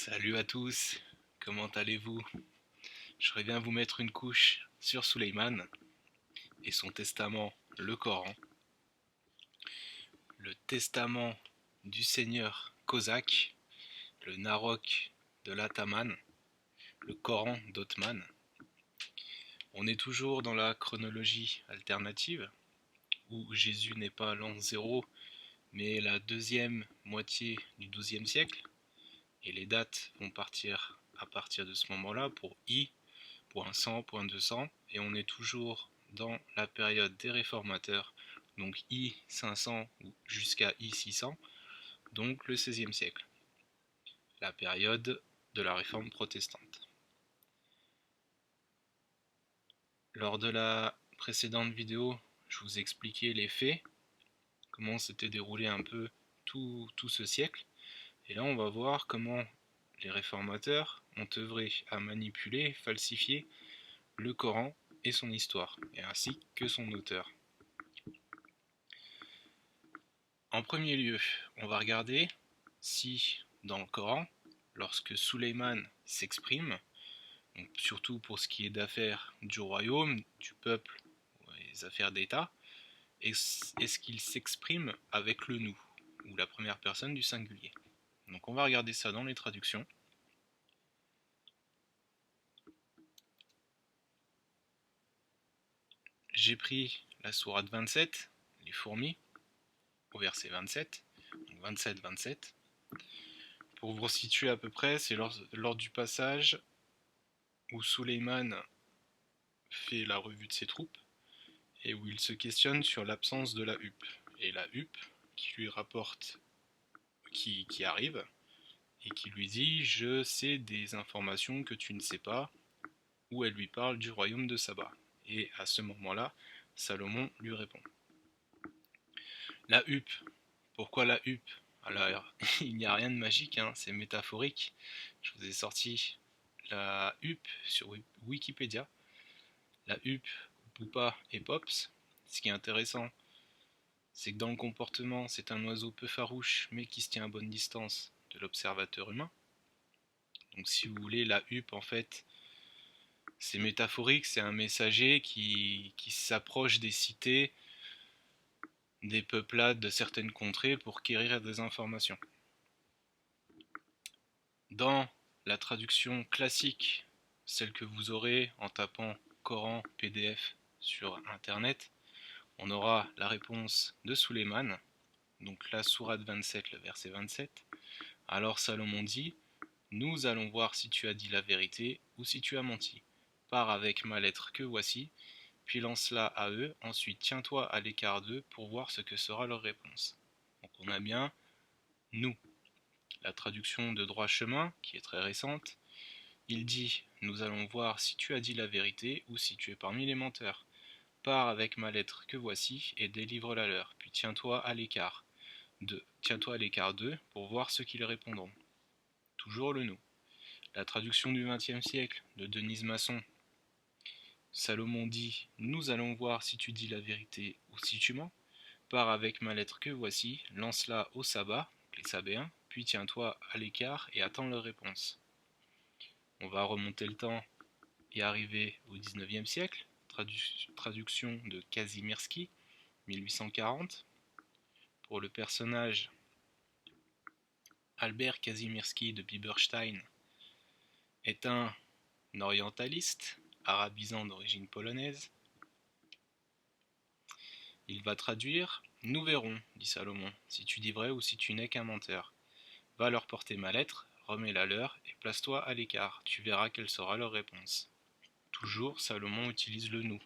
Salut à tous, comment allez-vous? Je reviens vous mettre une couche sur Suleiman et son testament, le Coran. Le testament du seigneur Kozak, le Narok de l'Ataman, le Coran d'Othman. On est toujours dans la chronologie alternative, où Jésus n'est pas l'an 0, mais la deuxième moitié du XIIe siècle, et les dates vont partir à partir de ce moment-là pour point 100, point 200, et on est toujours dans la période des réformateurs, donc I 500 jusqu'à I 600, donc le XVIe siècle, la période de la réforme protestante. Lors de la précédente vidéo, je vous expliquais les faits, comment s'était déroulé un peu tout ce siècle, et là on va voir comment les réformateurs ont œuvré à manipuler, falsifier le Coran et son histoire, et ainsi que son auteur. En premier lieu, on va regarder si dans le Coran, lorsque Suleiman s'exprime, surtout pour ce qui est d'affaires du royaume, du peuple, les affaires d'État, est-ce qu'il s'exprime avec le nous, ou la première personne du singulier. Donc on va regarder ça dans les traductions. J'ai pris la sourate 27, les fourmis, au verset 27, donc 27-27. Pour vous situer à peu près, c'est lors du passage où Suleiman fait la revue de ses troupes et où il se questionne sur l'absence de la huppe. Et la huppe qui lui rapporte, qui arrive et qui lui dit « Je sais des informations que tu ne sais pas », où elle lui parle du royaume de Saba. Et à ce moment-là, Salomon lui répond. La huppe. Pourquoi la huppe? Alors, il n'y a rien de magique, hein, c'est métaphorique. Je vous ai sorti la huppe sur Wikipédia. La huppe, Poupa et Pops. Ce qui est intéressant, c'est que dans le comportement, c'est un oiseau peu farouche, mais qui se tient à bonne distance de l'observateur humain. Donc si vous voulez, la huppe, en fait, c'est métaphorique, c'est un messager qui s'approche des cités, des peuplades de certaines contrées pour quérir des informations. Dans la traduction classique, celle que vous aurez en tapant Coran PDF sur internet, on aura la réponse de Suleiman, donc la sourate 27, le verset 27. Alors Salomon dit, nous allons voir si tu as dit la vérité ou si tu as menti. Pars avec ma lettre que voici, puis lance-la à eux, ensuite tiens-toi à l'écart d'eux pour voir ce que sera leur réponse. Donc on a bien nous. La traduction de droit chemin, qui est très récente, il dit « Nous allons voir si tu as dit la vérité ou si tu es parmi les menteurs. Pars avec ma lettre que voici et délivre-la leur, puis tiens-toi à l'écart d'eux pour voir ce qu'ils répondront. » Toujours le nous. La traduction du XXe siècle de Denise Masson. Salomon dit « Nous allons voir si tu dis la vérité ou si tu mens. Pars avec ma lettre que voici, lance-la au sabbat, les sabéens, puis tiens-toi à l'écart et attends leur réponse. » On va remonter le temps et arriver au XIXe siècle. Traduction de Kazimierski, 1840. Pour le personnage Albert Kazimierski de Bieberstein est un orientaliste, arabisant d'origine polonaise. Il va traduire « Nous verrons, dit Salomon, si tu dis vrai ou si tu n'es qu'un menteur. Va leur porter ma lettre, remets-la leur et place-toi à l'écart, tu verras quelle sera leur réponse. » Toujours, Salomon utilise le « nous ».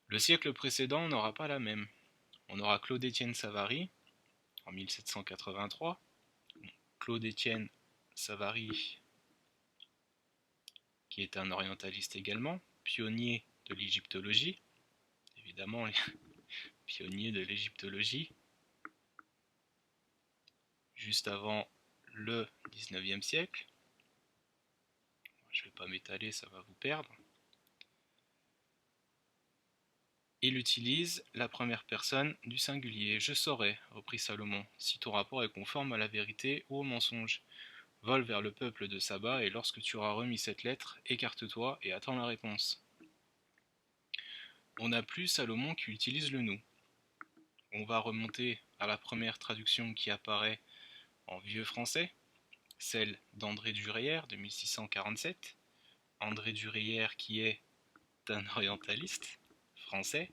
Le siècle précédent n'aura pas la même. On aura Claude-Étienne Savary, en 1783. Claude-Étienne Savary, qui est un orientaliste également, pionnier de l'égyptologie, évidemment pionnier de l'égyptologie, juste avant le 19e siècle. Je ne vais pas m'étaler, ça va vous perdre. Il utilise la première personne du singulier. Je saurai, reprit Salomon, si ton rapport est conforme à la vérité ou au mensonge. Vole vers le peuple de Saba, et lorsque tu auras remis cette lettre, écarte-toi et attends la réponse. On n'a plus Salomon qui utilise le nous. On va remonter à la première traduction qui apparaît en vieux français, celle d'André Dureyer de 1647. André Dureyer qui est un orientaliste français.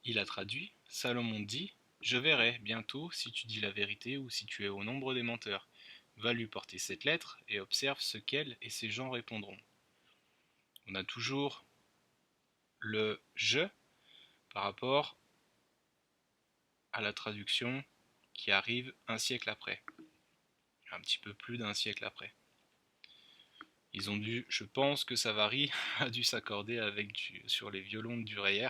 Il a traduit, Salomon dit, je verrai bientôt si tu dis la vérité ou si tu es au nombre des menteurs. Va lui porter cette lettre et observe ce qu'elle et ses gens répondront. On a toujours le je par rapport à la traduction qui arrive un siècle après, un petit peu plus d'un siècle après. Ils ont dû, je pense que Savary a dû s'accorder sur les violons de Dureyer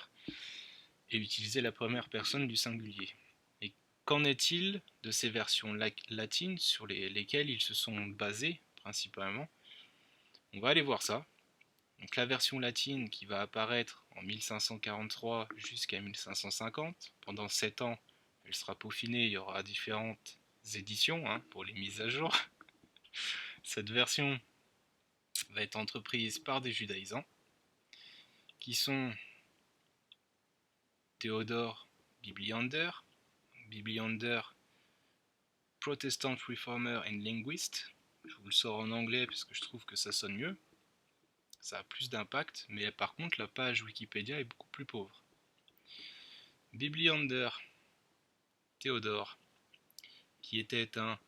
et utiliser la première personne du singulier. Et qu'en est-il de ces versions latines sur lesquelles ils se sont basés principalement? On va aller voir ça. Donc la version latine qui va apparaître en 1543 jusqu'à 1550, pendant 7 ans, elle sera peaufinée, il y aura différentes éditions pour les mises à jour. Cette version va être entreprise par des judaïsants qui sont Théodore Bibliander, Protestant Reformer and Linguist. Je vous le sors en anglais parce que je trouve que ça sonne mieux. Ça a plus d'impact, mais par contre la page Wikipédia est beaucoup plus pauvre. Bibliander Théodore, qui était un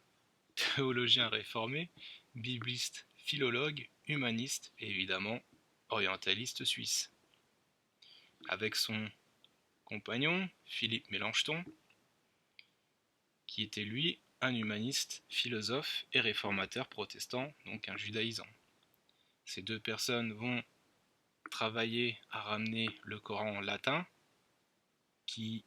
théologien réformé, bibliste, philologue, humaniste et évidemment orientaliste suisse. Avec son compagnon, Philippe Mélanchthon, qui était lui un humaniste, philosophe et réformateur protestant, donc un judaïsant. Ces deux personnes vont travailler à ramener le Coran en latin, qui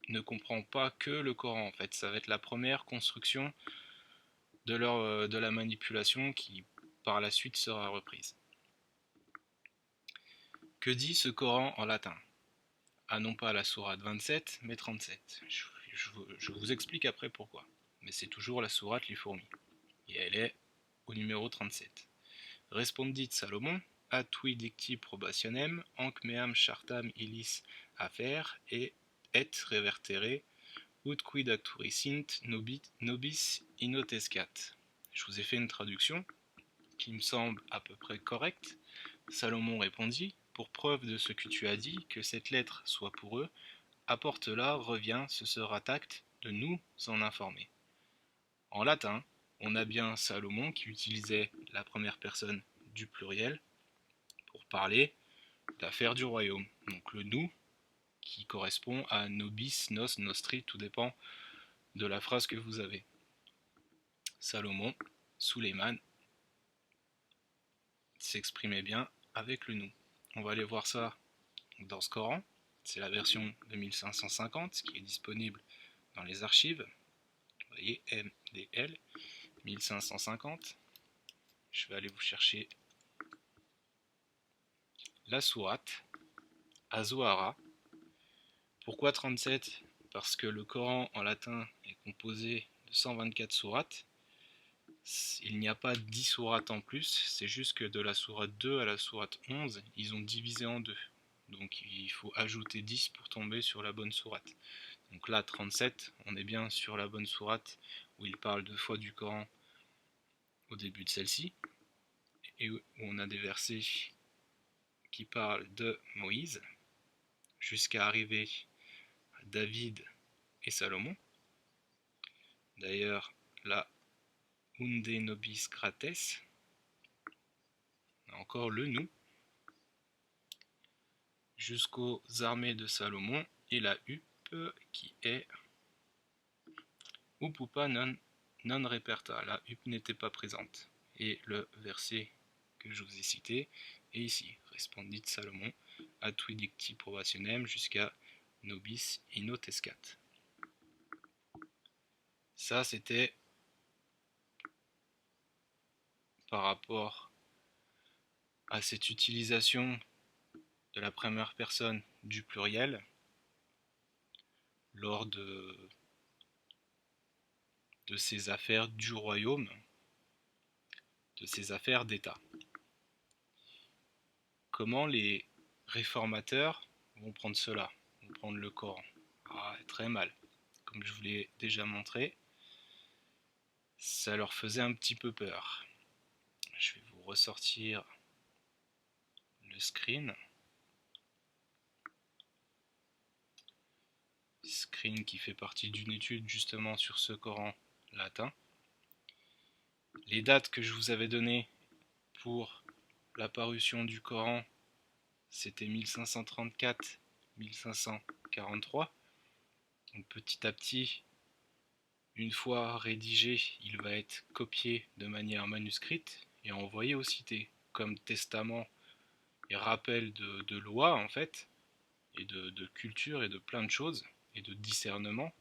ne comprend pas que le Coran en fait. Ça va être la première construction de la manipulation qui par la suite sera reprise. Que dit ce Coran en latin? Ah, non pas la sourate 27, mais 37. Je vous explique après pourquoi. Mais c'est toujours la sourate les fourmis. Et elle est au numéro 37. Respondit Salomon, atui dicti probationem, anc meam chartam illis affer, et revertere, ut quid acturi sint nobis inotescat. Je vous ai fait une traduction qui me semble à peu près correcte. Salomon répondit, pour preuve de ce que tu as dit, que cette lettre soit pour eux, apporte-la, reviens, ce sera tact de nous en informer. En latin, on a bien Salomon qui utilisait la première personne du pluriel pour parler d'affaires du royaume. Donc le nous qui correspond à nobis, nos, nostri, tout dépend de la phrase que vous avez. Salomon, Suleiman s'exprimait bien avec le nous. On va aller voir ça dans ce Coran. C'est la version de 1550 qui est disponible dans les archives. Vous voyez, MDL 1550. Je vais aller vous chercher la sourate Azohara. Pourquoi 37? Parce que le Coran en latin est composé de 124 sourates. Il n'y a pas 10 sourates en plus, c'est juste que de la sourate 2 à la sourate 11, ils ont divisé en deux. Donc il faut ajouter 10 pour tomber sur la bonne sourate. Donc là, 37, on est bien sur la bonne sourate où il parle deux fois du Coran au début de celle-ci, et où on a des versets qui parlent de Moïse, jusqu'à arriver à David et Salomon. D'ailleurs, la Unde Nobis Crates, encore le nous, jusqu'aux armées de Salomon, et la Up qui est Upupa non reperta. La Up n'était pas présente. Et le verset que je vous ai cité est ici. Respondit Salomon, atui dicti probationem jusqu'à nobis inotescat. Ça, c'était par rapport à cette utilisation de la première personne du pluriel lors de ces affaires du royaume, de ces affaires d'État. Comment les réformateurs vont prendre cela, vont prendre le Coran? Très mal. Comme je vous l'ai déjà montré, ça leur faisait un petit peu peur. Je vais vous ressortir le screen. Screen qui fait partie d'une étude justement sur ce Coran latin. Les dates que je vous avais données pour la parution du Coran, c'était 1534-1543. Donc petit à petit, une fois rédigé, il va être copié de manière manuscrite et envoyé aux cités, comme testament et rappel de loi en fait, et de culture et de plein de choses, et de discernement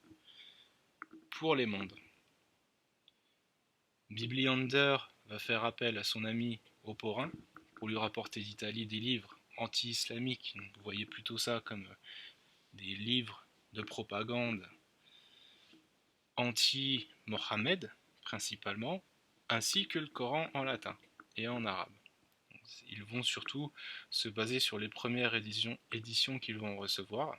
pour les mondes. Bibliander va faire appel à son ami Oporin pour lui rapporter d'Italie des livres anti-islamiques. Vous voyez plutôt ça comme des livres de propagande anti-Mohammed principalement, ainsi que le Coran en latin et en arabe. Ils vont surtout se baser sur les premières éditions qu'ils vont recevoir.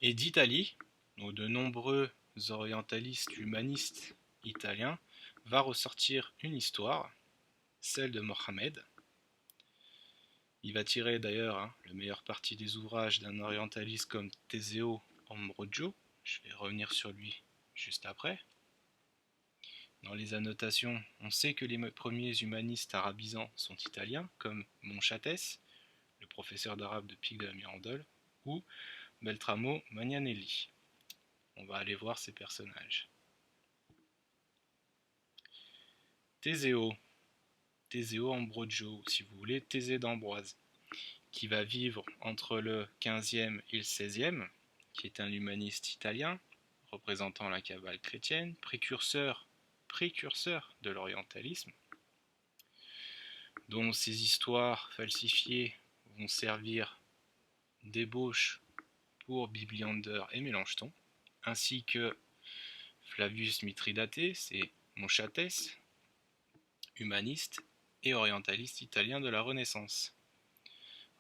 Et d'Italie, de nombreux orientalistes humanistes italiens, va ressortir une histoire, celle de Mohammed. Il va tirer d'ailleurs le meilleur parti des ouvrages d'un orientaliste comme Teseo Ambrogio. Je vais revenir sur lui juste après. Dans les annotations, on sait que les premiers humanistes arabisants sont italiens, comme Monchatès, le professeur d'arabe de Pic de la Mirandole, ou Beltramo Magnanelli. On va aller voir ces personnages. Teseo Ambrogio, si vous voulez, Thésée d'Ambroise, qui va vivre entre le 15e et le 16e, qui est un humaniste italien, représentant la Kabbale chrétienne, précurseur de l'orientalisme, dont ces histoires falsifiées vont servir d'ébauche pour Bibliander et Mélanchthon, ainsi que Flavius Mithridaté, c'est Monchatès, humaniste et orientaliste italien de la Renaissance,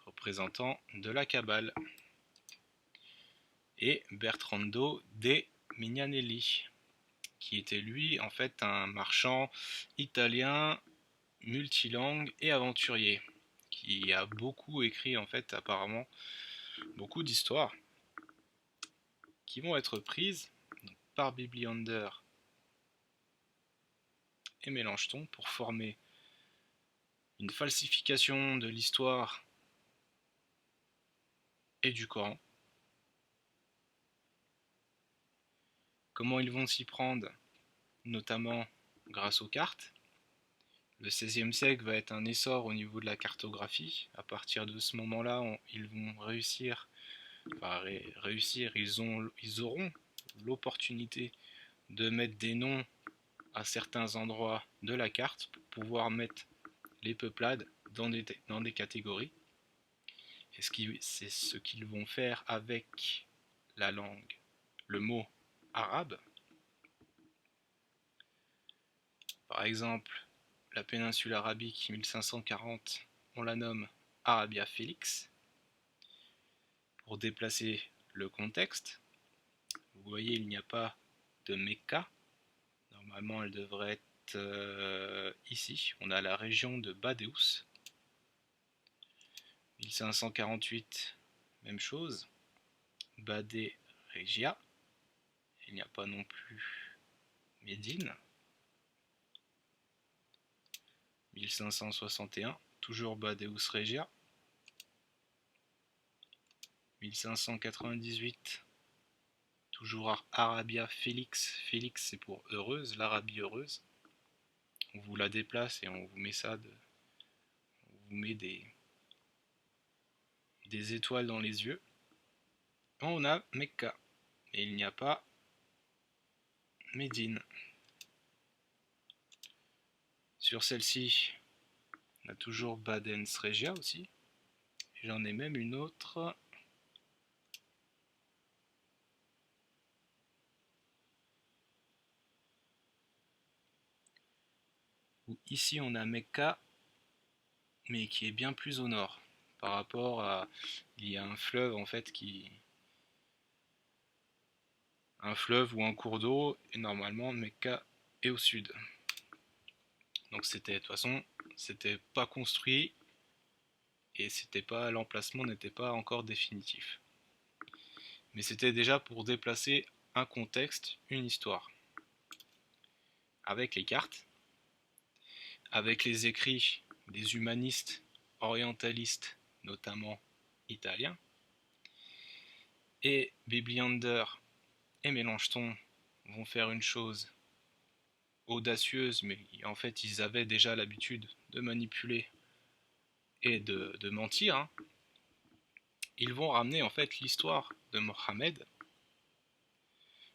représentant de la Kabbale, et Bertrando de Mignanelli, qui était lui en fait un marchand italien multilingue et aventurier, qui a beaucoup écrit en fait apparemment beaucoup d'histoires qui vont être prises par Bibliander et Mélanchthon pour former une falsification de l'histoire et du Coran. Comment ils vont s'y prendre, notamment grâce aux cartes. Le XVIe siècle va être un essor au niveau de la cartographie. À partir de ce moment-là, ils vont réussir, ils auront l'opportunité de mettre des noms à certains endroits de la carte pour pouvoir mettre les peuplades dans des catégories. Et c'est ce qu'ils vont faire avec la langue, le mot arabe. Par exemple, la péninsule arabique 1540, on la nomme Arabia Felix. Pour déplacer le contexte, vous voyez, il n'y a pas de Mecca. Normalement, elle devrait être ici. On a la région de Badéus. 1548, même chose. Badé Regia. Il n'y a pas non plus Médine. 1561, toujours Badéus Regia. 1598, toujours Arabia Félix. Félix c'est pour heureuse, l'Arabie heureuse. On vous la déplace et on vous met on vous met des étoiles dans les yeux. On a Mecca et il n'y a pas Médine. Sur celle-ci, on a toujours Badens Regia aussi. J'en ai même une autre. Où ici on a Mecca, mais qui est bien plus au nord. Par rapport à... Il y a un fleuve en fait qui... Un fleuve ou un cours d'eau, et normalement Mecca est au sud. Donc c'était, de toute façon, c'était pas construit, et c'était pas, l'emplacement n'était pas encore définitif. Mais c'était déjà pour déplacer un contexte, une histoire. Avec les cartes, avec les écrits des humanistes orientalistes, notamment italiens, et Bibliander et Mélenchon vont faire une chose audacieuse, mais en fait ils avaient déjà l'habitude de manipuler et de mentir. Hein. Ils vont ramener en fait l'histoire de Mohammed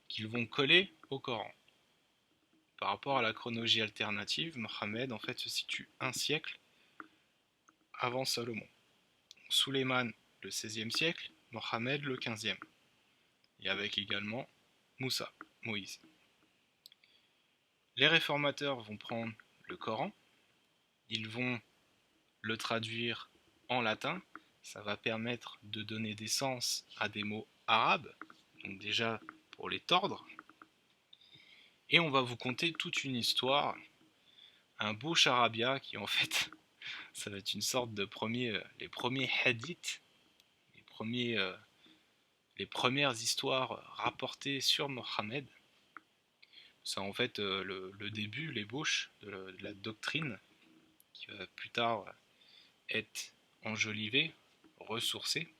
qu'ils vont coller au Coran. Par rapport à la chronologie alternative, Mohammed en fait se situe un siècle avant Salomon. Suleiman le XVIe siècle, Mohammed le XVe. Et avec également Moussa, Moïse. Les réformateurs vont prendre le Coran, ils vont le traduire en latin, ça va permettre de donner des sens à des mots arabes, donc déjà pour les tordre, et on va vous conter toute une histoire, un beau charabia qui en fait, ça va être une sorte de les premiers hadiths, les premières histoires rapportées sur Mohammed. C'est en fait le début, l'ébauche de la doctrine qui va plus tard être enjolivée, ressourcée.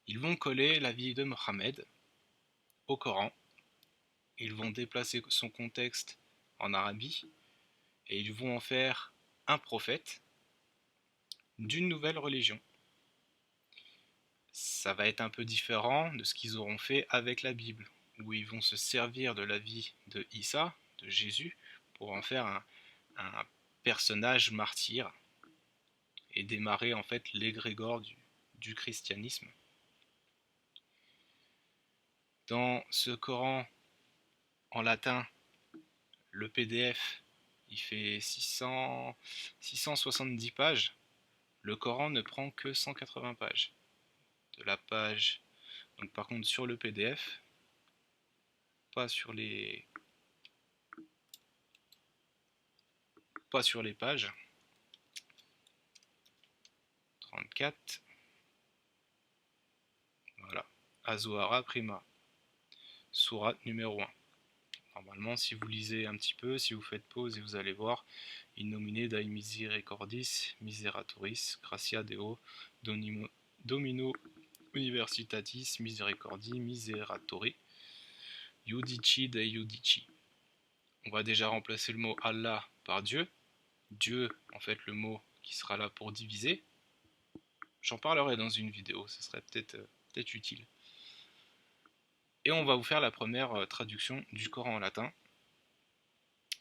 Ils vont coller la vie de Mohammed au Coran, ils vont déplacer son contexte en Arabie et ils vont en faire un prophète d'une nouvelle religion. Ça va être un peu différent de ce qu'ils auront fait avec la Bible, où ils vont se servir de la vie de Issa, de Jésus, pour en faire un personnage martyr et démarrer en fait l'égrégore du christianisme. Dans ce Coran en latin, le PDF, il fait 670 pages. Le Coran ne prend que 180 pages. De la page, donc par contre sur le PDF, pas sur les pages. 34. Voilà. Azuara Prima. Sourate numéro 1. Normalement, si vous lisez un petit peu, si vous faites pause et vous allez voir, in nomine Dei misericordis, miseratoris, gratia Deo, Domino Universitatis, misericordi, miseratori, Iudici Dei Iudici. On va déjà remplacer le mot Allah par Dieu. Dieu, en fait, le mot qui sera là pour diviser. J'en parlerai dans une vidéo, ce serait peut-être utile. Et on va vous faire la première traduction du Coran en latin,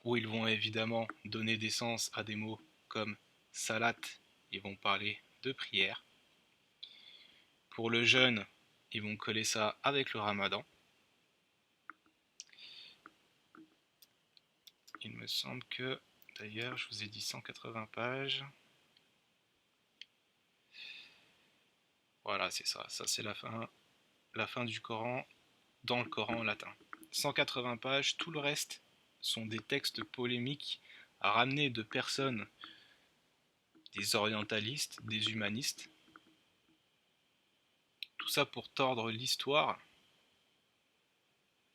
où ils vont évidemment donner des sens à des mots comme salat, ils vont parler de prière. Pour le jeûne, ils vont coller ça avec le ramadan. Il me semble que, d'ailleurs, je vous ai dit 180 pages. Voilà, c'est ça. Ça, c'est la fin du Coran dans le Coran latin. 180 pages, tout le reste sont des textes polémiques à ramener de personnes, des orientalistes, des humanistes. Tout ça pour tordre l'histoire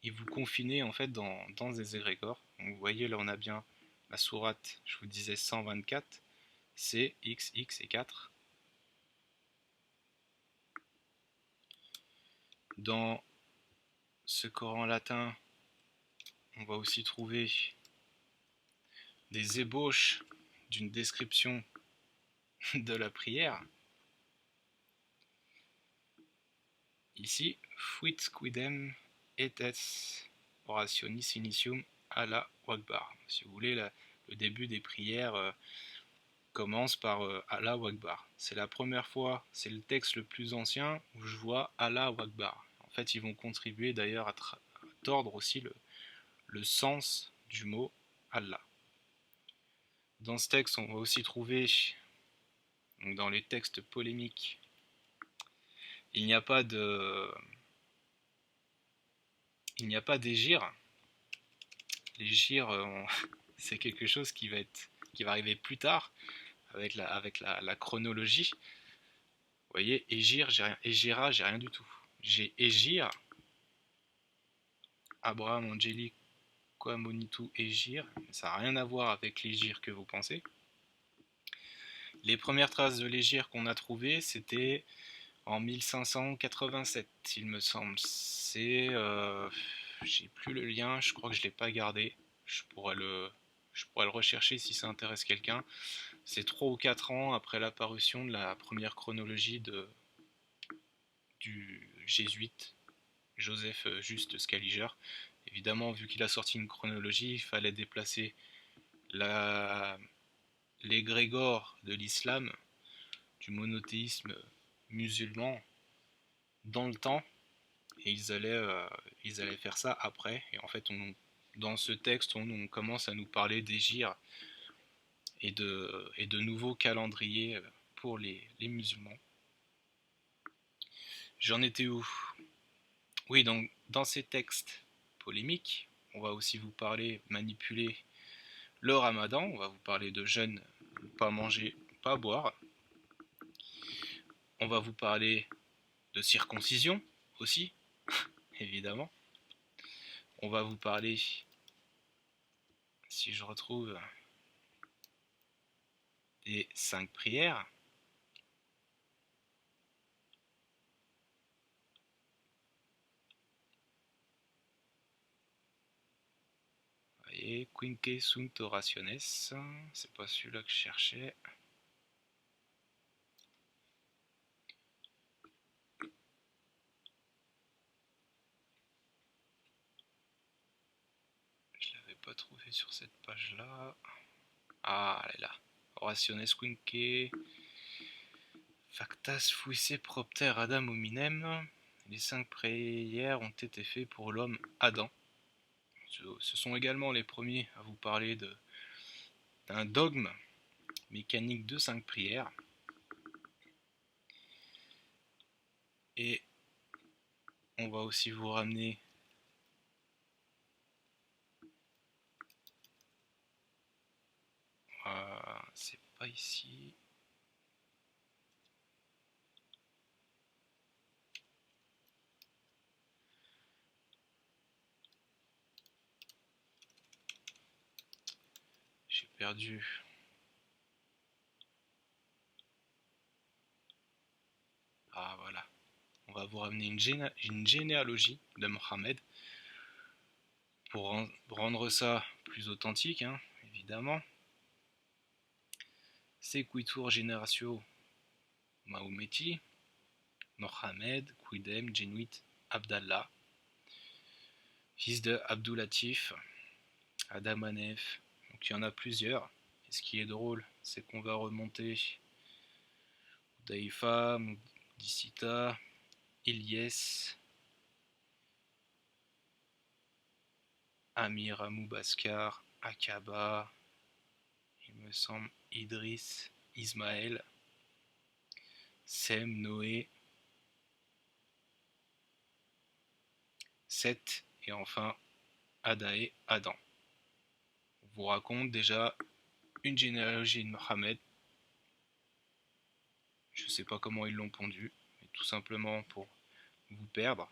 et vous confiner en fait dans des égrégores. Donc vous voyez là on a bien la sourate, je vous disais 124, c'est X, X et 4. Dans ce Coran latin, on va aussi trouver des ébauches d'une description de la prière. Ici, fuit quidem etes orationis initium alla wakbar. Si vous voulez, le début des prières commence par Allah Akbar. C'est la première fois, c'est le texte le plus ancien où je vois Allah Akbar. En fait, ils vont contribuer d'ailleurs à tordre aussi le sens du mot Allah. Dans ce texte, on va aussi trouver, donc dans les textes polémiques, il n'y a pas d'égir. Les girs, c'est quelque chose qui va arriver plus tard avec la chronologie. Vous voyez, Égir, j'ai rien, Égira, j'ai rien du tout. J'ai Égir, Abraham, Angélique, Monitou, Égir. Ça n'a rien à voir avec l'Égir que vous pensez. Les premières traces de l'Égir qu'on a trouvées, c'était en 1587, il me semble. C'est. J'ai plus le lien, je crois que je ne l'ai pas gardé. Je pourrais le rechercher si ça intéresse quelqu'un. C'est 3 ou 4 ans après l'apparition de la première chronologie du jésuite Joseph Juste Scaliger. Évidemment, vu qu'il a sorti une chronologie, il fallait déplacer l'égrégore de l'islam, du monothéisme musulman, dans le temps, et ils allaient faire ça après. Et en fait, dans ce texte, on commence à nous parler d'Égir et de nouveaux calendriers pour les musulmans. J'en étais où? Oui, donc dans ces textes polémiques, on va aussi vous manipuler le ramadan, on va vous parler de jeûne, pas manger, pas boire. On va vous parler de circoncision aussi, évidemment. On va vous parler, si je retrouve, des 5 prières. Vous voyez, Quinque sunt orationes, c'est pas celui-là que je cherchais. Je l'avais pas trouvé sur cette page-là. Ah, elle est là. Orationes quinque factas fuisse propter Adam hominem. Les 5 prières ont été faites pour l'homme Adam. Ce sont également les premiers à vous parler d'un dogme mécanique de 5 prières. Et on va aussi vous ramener c'est pas ici. J'ai perdu. Ah voilà. On va vous ramener une généalogie de Mohammed pour rendre ça plus authentique, hein, évidemment. Sequitur generatio Mahometi, Mohammed, Quidem, Genuit, Abdallah, fils de Abdoulatif, Adamanef. Donc il y en a plusieurs. Et ce qui est drôle, c'est qu'on va remonter Daïfa, Moudicita, Ilyes, Amir Amoubaskar, Akaba, il me semble Idriss, Ismaël, Sem, Noé, Seth et enfin Adaé, Adam. On vous raconte déjà une généalogie de Mohammed. Je ne sais pas comment ils l'ont pondu, mais tout simplement pour vous perdre.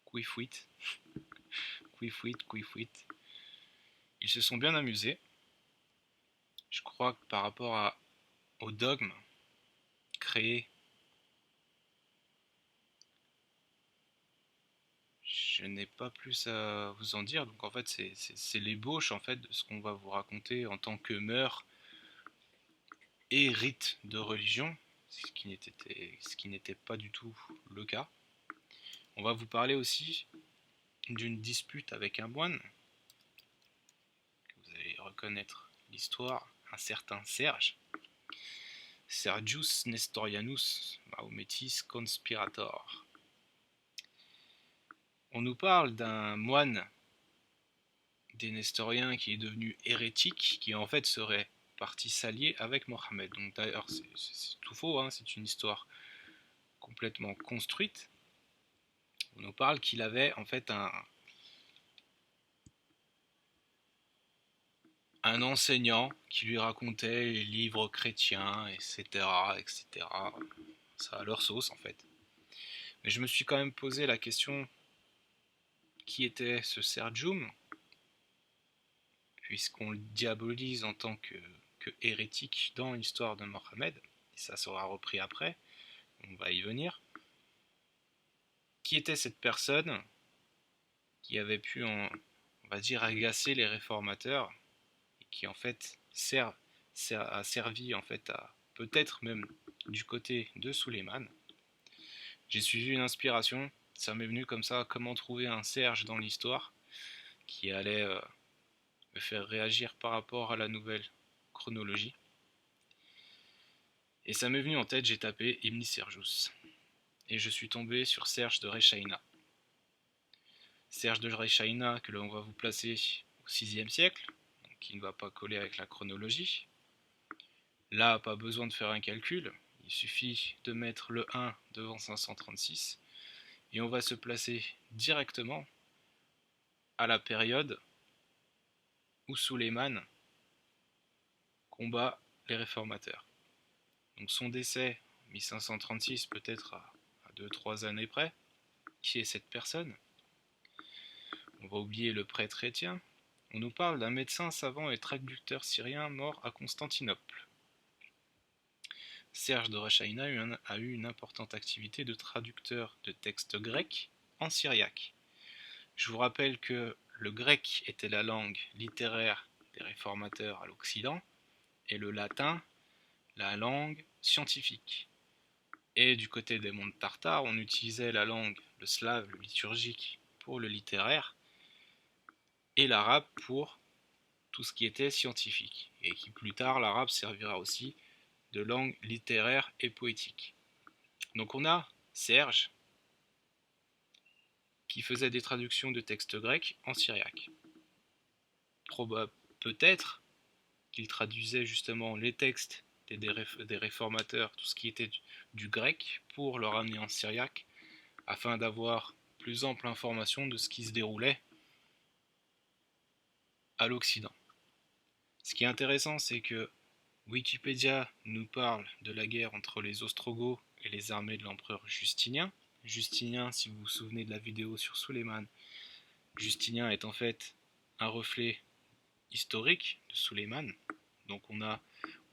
Quifwit, Quifwit. Ils se sont bien amusés. Je crois que par rapport au dogme créé, je n'ai pas plus à vous en dire. Donc en fait, c'est l'ébauche en fait de ce qu'on va vous raconter en tant que mœurs et rites de religion, ce qui n'était pas du tout le cas. On va vous parler aussi d'une dispute avec un moine. Vous allez reconnaître l'histoire, un certain Serge, Sergius Nestorianus Mahometis Conspirator. On nous parle d'un moine des Nestoriens qui est devenu hérétique, qui en fait serait parti s'allier avec Mohammed. Donc d'ailleurs c'est tout faux, hein, c'est une histoire complètement construite. On nous parle qu'il avait en fait un enseignant qui lui racontait les livres chrétiens, etc., etc. Ça a leur sauce en fait. Mais je me suis quand même posé la question, qui était ce Sergium, puisqu'on le diabolise en tant que hérétique dans l'histoire de Mohammed, et ça sera repris après, on va y venir. Qui était cette personne qui avait pu, on va dire, agacer les réformateurs, et qui en fait a servi en fait à peut-être même du côté de Suleiman. J'ai suivi une inspiration, ça m'est venu comme ça, comment trouver un Serge dans l'histoire qui allait me faire réagir par rapport à la nouvelle chronologie. Et ça m'est venu en tête, j'ai tapé Ibn Serjus. Et je suis tombé sur Serge de Rechaïna. Serge de Rechaïna que l'on va vous placer au 6e siècle, donc qui ne va pas coller avec la chronologie. Là, pas besoin de faire un calcul, il suffit de mettre le 1 devant 536 et on va se placer directement à la période où Suleiman combat les réformateurs. Donc son décès, 1536, peut-être à 2-3 années près. Qui est cette personne? On va oublier le prêtre Étienne. On nous parle d'un médecin savant et traducteur syrien mort à Constantinople. Serge de Rechaïna a eu une importante activité de traducteur de textes grecs en syriaque. Je vous rappelle que le grec était la langue littéraire des réformateurs à l'Occident et le latin la langue scientifique. Et du côté des mondes tartares, on utilisait la langue, le slave, le liturgique pour le littéraire et l'arabe pour tout ce qui était scientifique. Et qui plus tard, l'arabe servira aussi de langue littéraire et poétique. Donc on a Serge qui faisait des traductions de textes grecs en syriaque. Peut-être qu'il traduisait justement les textes des réformateurs, tout ce qui était du grec, pour le ramener en syriaque, afin d'avoir plus ample information de ce qui se déroulait à l'Occident. Ce qui est intéressant, c'est que Wikipédia nous parle de la guerre entre les Ostrogoths et les armées de l'empereur Justinien. Justinien, si vous vous souvenez de la vidéo sur Suleiman, Justinien est en fait un reflet historique de Suleiman. Donc on a,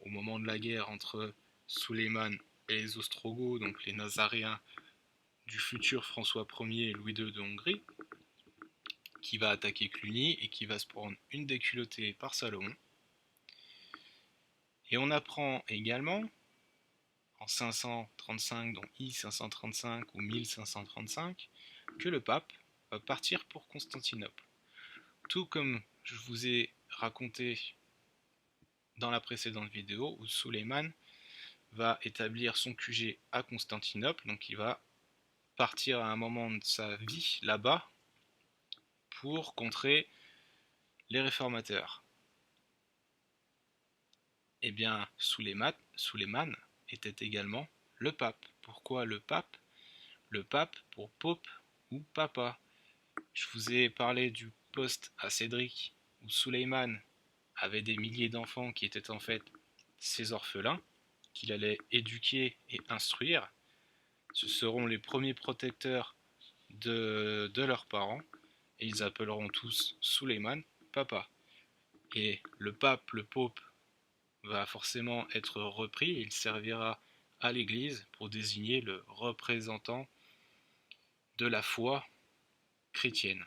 au moment de la guerre entre Suleiman et les Ostrogoths, donc les Nazaréens du futur François Ier et Louis II de Hongrie, qui va attaquer Cluny et qui va se prendre une déculottée par Salomon. Et on apprend également, en 535, donc I-535 ou 1535, que le pape va partir pour Constantinople. Tout comme je vous ai raconté dans la précédente vidéo, où Suleiman va établir son QG à Constantinople, donc il va partir à un moment de sa vie là-bas pour contrer les réformateurs. Eh bien, Suleiman était également le pape. Pourquoi le pape? Le pape pour Pope ou Papa. Je vous ai parlé du poste à Cédric où Suleiman avait des milliers d'enfants qui étaient en fait ses orphelins, qu'il allait éduquer et instruire. Ce seront les premiers protecteurs de leurs parents et ils appelleront tous Suleiman Papa. Et le pape, le Pope, va forcément être repris et il servira à l'Église pour désigner le représentant de la foi chrétienne.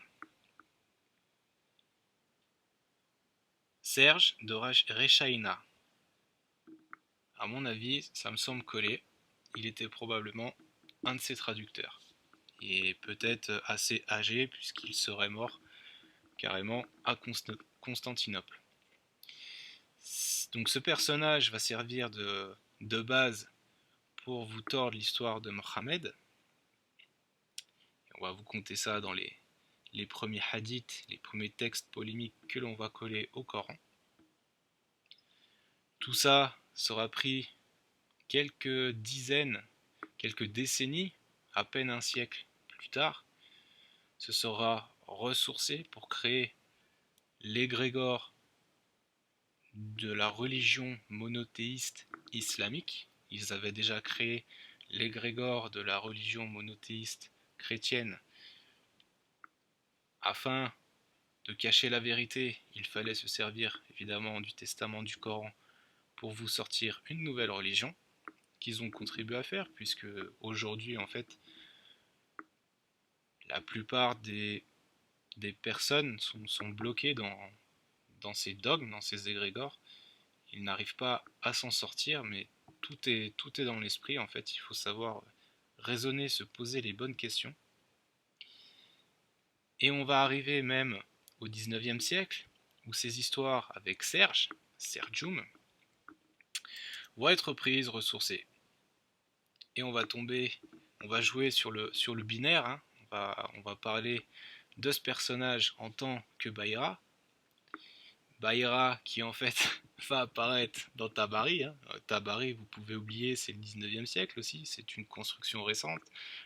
Serge de Rechaïna. À mon avis, ça me semble coller. Il était probablement un de ses traducteurs. Et peut-être assez âgé puisqu'il serait mort carrément à Constantinople. Donc ce personnage va servir de base pour vous tordre l'histoire de Mohammed. On va vous compter ça dans les premiers hadiths, les premiers textes polémiques que l'on va coller au Coran. Tout ça sera pris quelques dizaines, quelques décennies, à peine un siècle plus tard. Ce sera ressourcé pour créer l'égrégore de la religion monothéiste islamique. Ils avaient déjà créé l'égrégore de la religion monothéiste chrétienne. Afin de cacher la vérité, il fallait se servir évidemment du testament du Coran pour vous sortir une nouvelle religion qu'ils ont contribué à faire, puisque aujourd'hui en fait la plupart des personnes sont bloquées dans ces dogmes, dans ces égrégores. Ils n'arrivent pas à s'en sortir, mais tout est dans l'esprit en fait. Il faut savoir raisonner, se poser les bonnes questions. Et on va arriver même au 19e siècle, où ces histoires avec Sergium, vont être prises, ressourcées. Et on va jouer sur le binaire, hein. On va parler de ce personnage en tant que Bayra. Bayra qui en fait va apparaître dans Tabari, hein. Tabari, vous pouvez oublier, c'est le 19e siècle aussi, c'est une construction récente.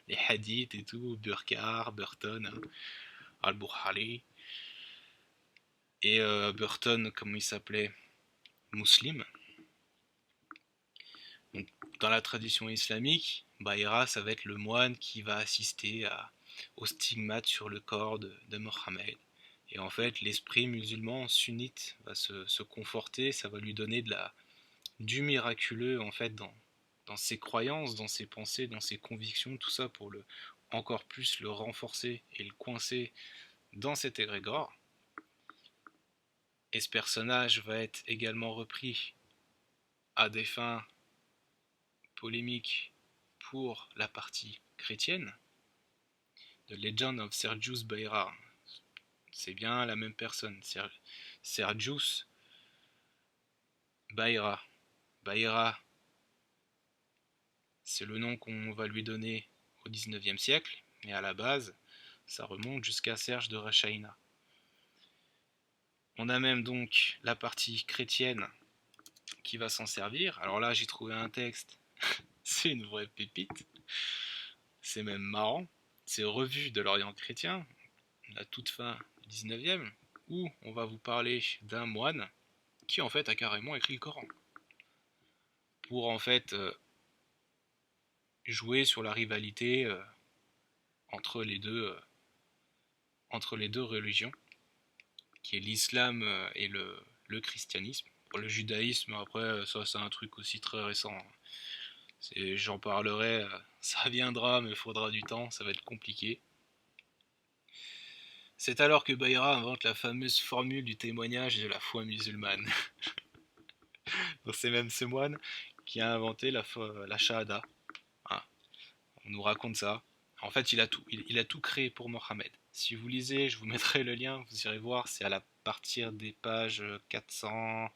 Les hadiths et tout, Burkhardt, Burton, hein, Al-Bukhari. Et Burton, comment il s'appelait, Muslim. Donc, dans la tradition islamique, Bayra, ça va être le moine qui va assister aux stigmates sur le corps de Mohammed. Et en fait, l'esprit musulman sunnite va se conforter, ça va lui donner du miraculeux en fait dans ses croyances, dans ses pensées, dans ses convictions, tout ça pour encore plus le renforcer et le coincer dans cet égrégore. Et ce personnage va être également repris à des fins polémiques pour la partie chrétienne. The Legend of Sergius Bayra. C'est bien la même personne. Sergius Bayra. Bayra, c'est le nom qu'on va lui donner au 19e siècle, mais à la base, ça remonte jusqu'à Serge de Rachaïna. On a même donc la partie chrétienne qui va s'en servir. Alors là, j'ai trouvé un texte, c'est une vraie pépite. C'est même marrant. C'est Revue de l'Orient chrétien, la toute fin du 19e, où on va vous parler d'un moine qui en fait a carrément écrit le Coran. Pour en fait jouer sur la rivalité entre entre les deux religions, qui est l'islam et le christianisme. Pour le judaïsme, après, ça c'est un truc aussi très récent. J'en parlerai, ça viendra, mais il faudra du temps, ça va être compliqué. C'est alors que Bayra invente la fameuse formule du témoignage de la foi musulmane. Donc c'est même ce moine qui a inventé la shahada. Ah, on nous raconte ça. En fait, il a tout créé pour Mohammed. Si vous lisez, je vous mettrai le lien, vous irez voir, c'est à partir des pages 400.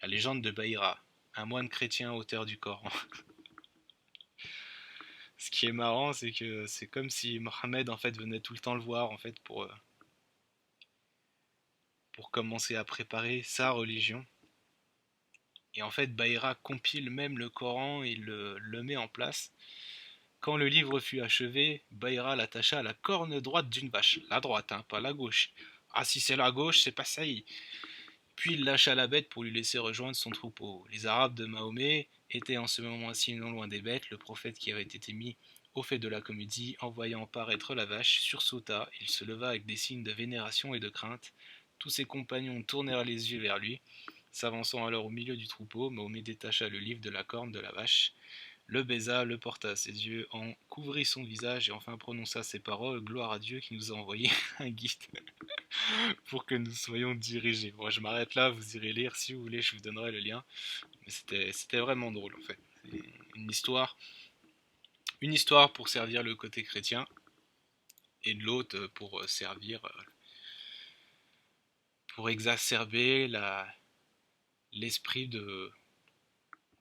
La légende de Bayra, un moine chrétien auteur du Coran. Ce qui est marrant, c'est que c'est comme si Mohammed en fait venait tout le temps le voir en fait pour commencer à préparer sa religion. Et en fait, Bayra compile même le Coran et le met en place. Quand le livre fut achevé, Bayra l'attacha à la corne droite d'une vache. La droite, hein, pas la gauche. Ah, si c'est la gauche, c'est pas ça. Puis il lâcha la bête pour lui laisser rejoindre son troupeau. Les Arabes de Mahomet étaient en ce moment-ci non loin des bêtes. Le prophète qui avait été mis au fait de la comédie, en voyant paraître la vache, sursauta. Il se leva avec des signes de vénération et de crainte. Tous ses compagnons tournèrent les yeux vers lui. S'avançant alors au milieu du troupeau, Mahomet détacha le livre de la corne de la vache, le baisa, le porta à ses yeux, en couvrit son visage et enfin prononça ces paroles: Gloire à Dieu qui nous a envoyé un guide pour que nous soyons dirigés. Bon, je m'arrête là, vous irez lire si vous voulez, je vous donnerai le lien. Mais c'était vraiment drôle en fait. C'est une histoire pour servir le côté chrétien. et de l'autre pour servir, pour exacerber l'esprit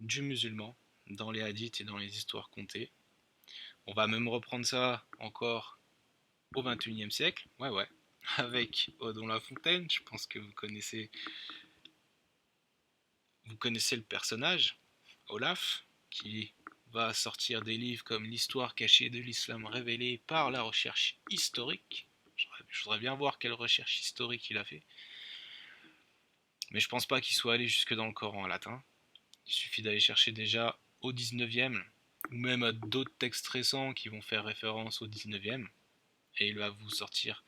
du musulman dans les hadiths et dans les histoires contées. On va même reprendre ça encore au XXIe siècle, ouais ouais, avec Odon La Fontaine. Je pense que vous connaissez le personnage, Olaf, qui va sortir des livres comme L'histoire cachée de l'islam révélée par la recherche historique. Je voudrais bien voir quelle recherche historique il a fait. Mais je pense pas qu'il soit allé jusque dans le Coran en latin. Il suffit d'aller chercher déjà au 19e, ou même à d'autres textes récents qui vont faire référence au 19e, et il va vous sortir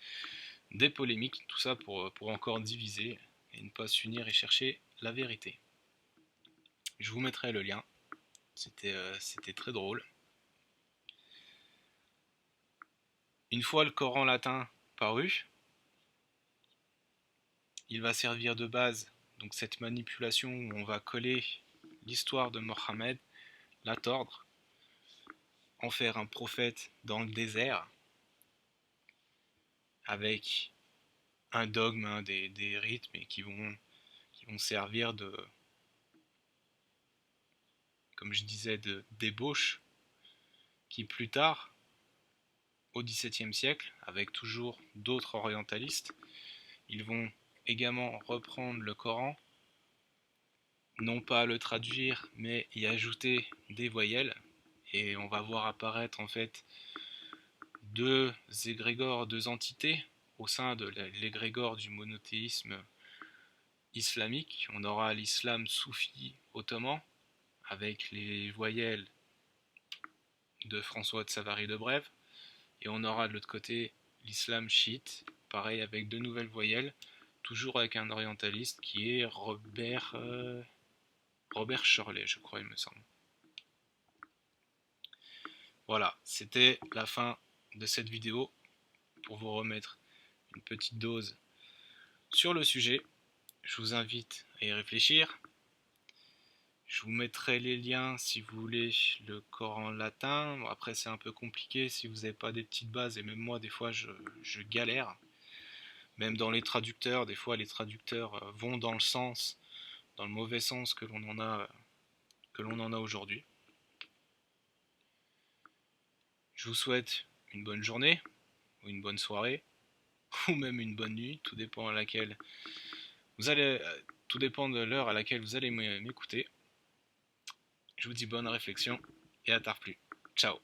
des polémiques, tout ça pour encore diviser et ne pas s'unir et chercher la vérité. Je vous mettrai le lien, c'était très drôle. Une fois le Coran latin paru, il va servir de base, donc cette manipulation où on va coller l'histoire de Mohammed, la tordre, en faire un prophète dans le désert, avec un dogme, hein, des rythmes et qui vont servir de, comme je disais, de débauche, qui plus tard, au XVIIe siècle, avec toujours d'autres orientalistes, ils vont également reprendre le Coran, non pas le traduire, mais y ajouter des voyelles, et on va voir apparaître en fait deux égrégores, deux entités au sein de l'égrégore du monothéisme islamique. On aura l'islam soufi ottoman avec les voyelles de François de Savary de Brève, et on aura de l'autre côté l'islam chiite, pareil avec deux nouvelles voyelles, toujours avec un orientaliste qui est Robert Shirley, je crois, il me semble. Voilà, c'était la fin de cette vidéo pour vous remettre une petite dose sur le sujet. Je vous invite à y réfléchir. Je vous mettrai les liens si vous voulez le Coran latin. Bon, après c'est un peu compliqué si vous n'avez pas des petites bases, et même moi des fois je galère. Même dans les traducteurs, des fois les traducteurs vont dans le sens, dans le mauvais sens que l'on en a aujourd'hui. Je vous souhaite une bonne journée, ou une bonne soirée, ou même une bonne nuit, tout dépend à laquelle tout dépend de l'heure à laquelle vous allez m'écouter. Je vous dis bonne réflexion et à tard plus. Ciao.